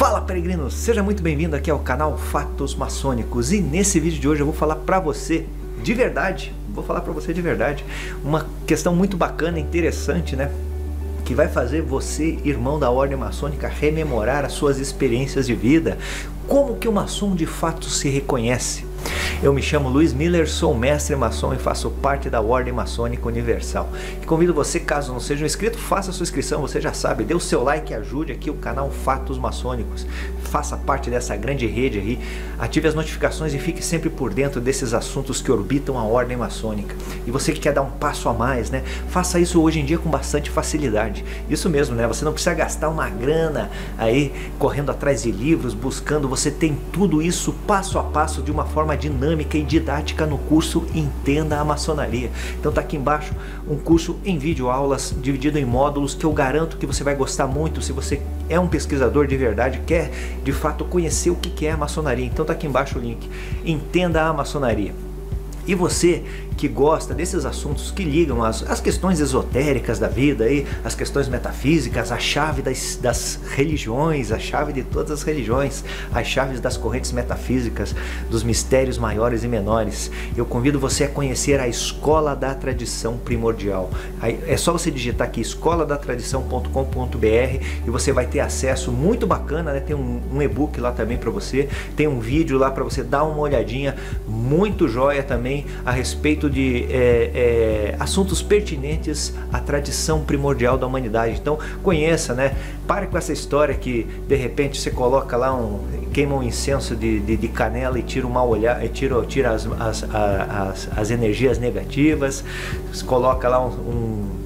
Fala, peregrinos! Seja muito bem-vindo aqui ao canal Fatos Maçônicos. E nesse vídeo de hoje eu vou falar pra você de verdade, uma questão muito bacana, interessante, né? Que vai fazer você, irmão da Ordem Maçônica, rememorar as suas experiências de vida. Como que o maçom de fato se reconhece? Eu me chamo Luiz Miller, sou mestre maçom e faço parte da Ordem Maçônica Universal. E convido você, caso não seja um inscrito, faça a sua inscrição, você já sabe, dê o seu like e ajude aqui o canal Fatos Maçônicos. Faça parte dessa grande rede aí, ative as notificações e fique sempre por dentro desses assuntos que orbitam a Ordem Maçônica. E você que quer dar um passo a mais, né? Faça isso hoje em dia com bastante facilidade. Isso mesmo, né? Você não precisa gastar uma grana aí correndo atrás de livros, buscando, você tem tudo isso passo a passo de uma forma dinâmica e didática no curso Entenda a Maçonaria. Então tá aqui embaixo um curso em videoaulas dividido em módulos que eu garanto que você vai gostar muito se você é um pesquisador de verdade, quer de fato conhecer o que é a maçonaria. Então tá aqui embaixo o link, Entenda a Maçonaria. E você que gosta desses assuntos que ligam as questões esotéricas da vida, aí, as questões metafísicas, a chave das religiões, a chave de todas as religiões, as chaves das correntes metafísicas, dos mistérios maiores e menores, eu convido você a conhecer a Escola da Tradição Primordial. É só você digitar aqui escoladatradição.com.br e você vai ter acesso muito bacana, né? Tem um e-book lá também para você, tem um vídeo lá para você dar uma olhadinha, muito joia também a respeito de assuntos pertinentes à tradição primordial da humanidade. Então conheça, né? Pare com essa história que de repente você coloca lá queima um incenso de canela e tira o mal olhar, tira as energias negativas, você coloca lá um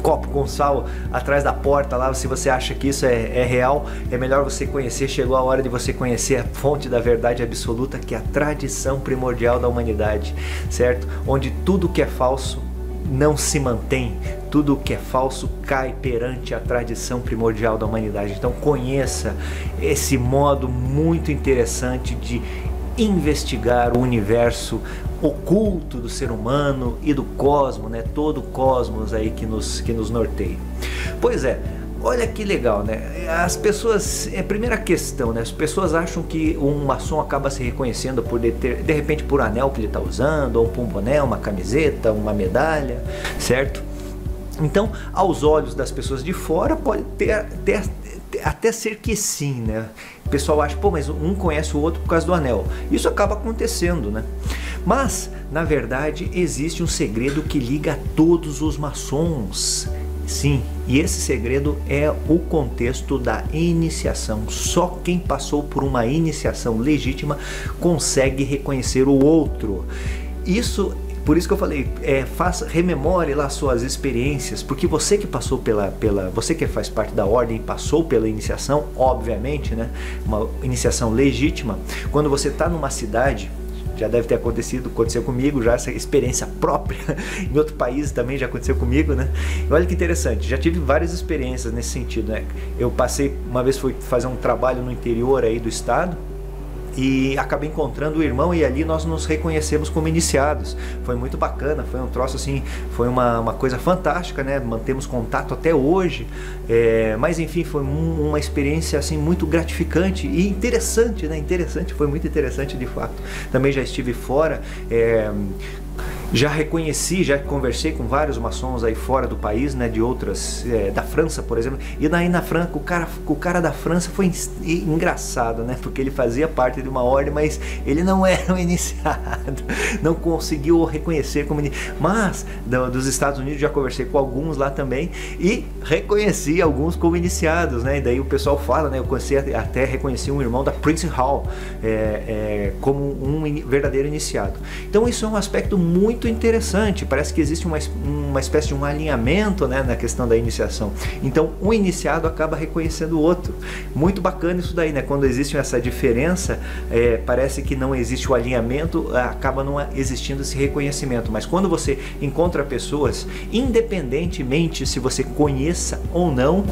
copo com sal atrás da porta lá, se você acha que isso é real, é melhor você conhecer. Chegou a hora de você conhecer a fonte da verdade absoluta, que é a tradição primordial da humanidade, certo? Onde tudo que é falso não se mantém, tudo que é falso cai perante a tradição primordial da humanidade. Então conheça esse modo muito interessante de investigar o universo oculto do ser humano e do cosmos, né? Todo o cosmos aí que nos norteia. Pois é, olha que legal, né? As pessoas, primeira questão, né? As pessoas acham que um maçom acaba se reconhecendo por de repente por anel que ele está usando, ou um boné, uma camiseta, uma medalha, certo? Então, aos olhos das pessoas de fora pode até ser que sim, né? O pessoal acha, pô, mas um conhece o outro por causa do anel. Isso acaba acontecendo, né? Mas, na verdade, existe um segredo que liga a todos os maçons. Sim, e esse segredo é o contexto da iniciação. Só quem passou por uma iniciação legítima consegue reconhecer o outro. Por isso que eu falei, rememore lá suas experiências, porque você que passou você que faz parte da ordem, passou pela iniciação, obviamente, né? Uma iniciação legítima. Quando você está numa cidade, já deve ter aconteceu comigo já essa experiência própria, em outro país também já aconteceu comigo, né? E olha que interessante, já tive várias experiências nesse sentido, né? Eu uma vez fui fazer um trabalho no interior aí do estado, e acabei encontrando o irmão e ali nós nos reconhecemos como iniciados. Foi muito bacana, foi um troço assim, foi uma coisa fantástica, né? Mantemos contato até hoje, mas enfim, foi uma experiência assim muito gratificante e interessante, né? Foi muito interessante de fato. Também já estive fora, já reconheci, já conversei com vários maçons aí fora do país, né, de outras, da França, por exemplo, e daí na França, o cara da França foi engraçado, né, porque ele fazia parte de uma ordem, mas ele não era um iniciado, não conseguiu reconhecer como iniciado. Mas dos Estados Unidos já conversei com alguns lá também e reconheci alguns como iniciados, né, e daí o pessoal fala, né, eu até reconheci um irmão da Prince Hall como um verdadeiro iniciado. Então isso é um aspecto muito interessante, parece que existe uma espécie de um alinhamento, né, na questão da iniciação. Então um iniciado acaba reconhecendo o outro. Muito bacana isso daí, né? Quando existe essa diferença, parece que não existe o alinhamento, acaba não existindo esse reconhecimento. Mas quando você encontra pessoas, independentemente se você conheça ou não,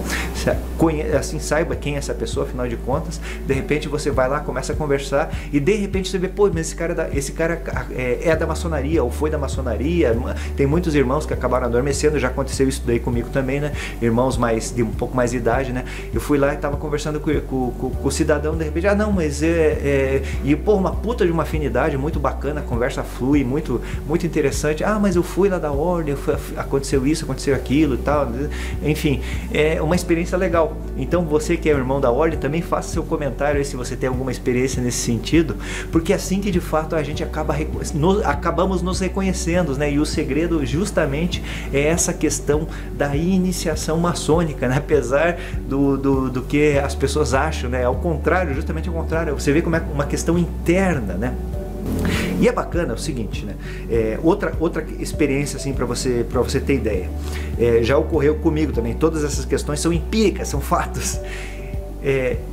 assim, saiba quem é essa pessoa, afinal de contas, de repente você vai lá, começa a conversar e de repente você vê, pô, mas esse cara é da maçonaria ou foi da maçonaria. Tem muitos irmãos que acabaram adormecendo, já aconteceu isso daí comigo também, né? Irmãos de um pouco mais de idade, né? Eu fui lá e tava conversando com o cidadão, de repente, não, mas e pô, uma puta de uma afinidade muito bacana, a conversa flui, muito interessante. Mas eu fui lá da ordem, aconteceu isso, aconteceu aquilo e tal. Enfim, é uma experiência legal. Então você que é irmão da ordem, também faça seu comentário aí se você tem alguma experiência nesse sentido, porque é assim que de fato a gente acabamos nos reconhecendo, né? E o segredo justamente é essa questão da iniciação maçônica, né? Apesar do que as pessoas acham, né? Ao contrário, justamente ao contrário, você vê como é uma questão interna, né? E é bacana, é o seguinte, né? Outra experiência assim para você ter ideia, já ocorreu comigo também. Todas essas questões são empíricas, são fatos.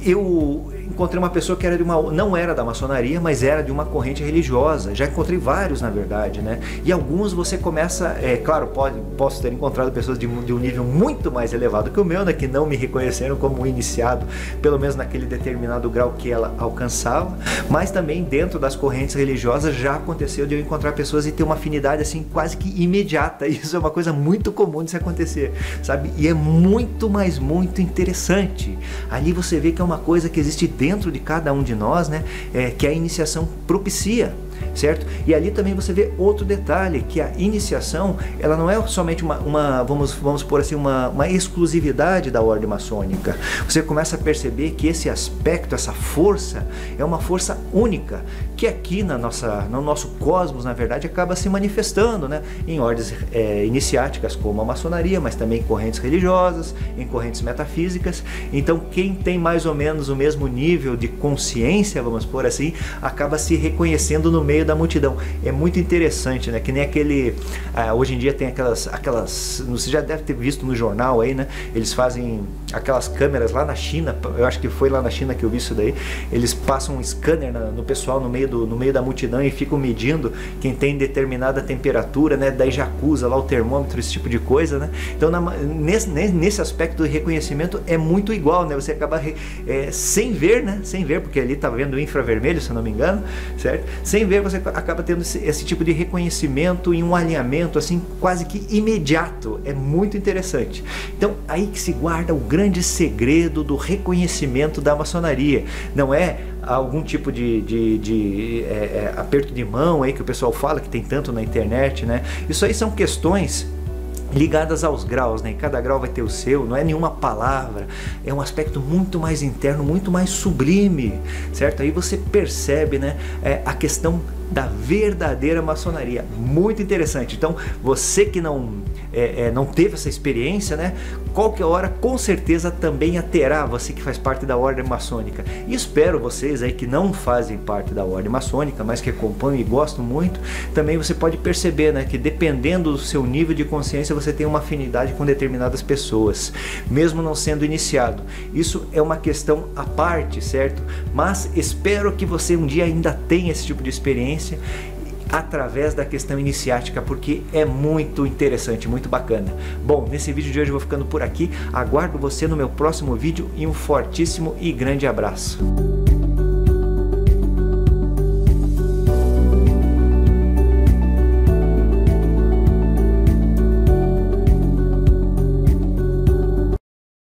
Eu encontrei uma pessoa que era não era da maçonaria, mas era de uma corrente religiosa. Já encontrei vários, na verdade, né? E alguns você começa, claro, posso ter encontrado pessoas de um nível muito mais elevado que o meu, né? Que não me reconheceram como iniciado, pelo menos naquele determinado grau que ela alcançava. Mas também dentro das correntes religiosas já aconteceu de eu encontrar pessoas e ter uma afinidade assim quase que imediata. Isso é uma coisa muito comum de se acontecer, sabe? E é muito interessante. Ali você vê que é uma coisa que existe dentro de cada um de nós, né? Que a iniciação propicia, certo? E ali também você vê outro detalhe, que a iniciação, ela não é somente vamos por assim, uma exclusividade da ordem maçônica. Você começa a perceber que esse aspecto, essa força, é uma força única, que aqui no nosso cosmos, na verdade, acaba se manifestando, né? Em ordens iniciáticas como a maçonaria, mas também em correntes religiosas, em correntes metafísicas. Então quem tem mais ou menos o mesmo nível de consciência, vamos por assim, acaba se reconhecendo no meio da multidão. É muito interessante, né? Que nem hoje em dia tem aquelas, você já deve ter visto no jornal aí, né? Eles fazem aquelas câmeras lá na China, eu acho que foi lá na China que eu vi isso daí. Eles passam um scanner no pessoal no meio da multidão e ficam medindo quem tem determinada temperatura, né? Daí já acusa lá o termômetro, esse tipo de coisa, né? Então nesse aspecto de reconhecimento é muito igual, né? Você acaba sem ver, né? Sem ver, porque ali tá vendo o infravermelho, se eu não me engano, certo? Sem ver, você acaba tendo esse tipo de reconhecimento e um alinhamento assim quase que imediato. É muito interessante. Então aí que se guarda o grande segredo do reconhecimento da maçonaria. Não é algum tipo de aperto de mão aí que o pessoal fala, que tem tanto na internet, né? Isso aí são questões ligadas aos graus, né? Cada grau vai ter o seu, não é nenhuma palavra, é um aspecto muito mais interno, muito mais sublime, certo? Aí você percebe, né, a questão da verdadeira maçonaria, muito interessante. Então você que não teve essa experiência, né, qualquer hora com certeza também a terá, você que faz parte da ordem maçônica. E espero vocês aí que não fazem parte da ordem maçônica, mas que acompanham e gostam muito, também você pode perceber, né, que dependendo do seu nível de consciência você tem uma afinidade com determinadas pessoas, mesmo não sendo iniciado. Isso é uma questão à parte, certo? Mas espero que você um dia ainda tenha esse tipo de experiência através da questão iniciática, porque é muito interessante, muito bacana. Bom, nesse vídeo de hoje eu vou ficando por aqui, aguardo você no meu próximo vídeo e um fortíssimo e grande abraço.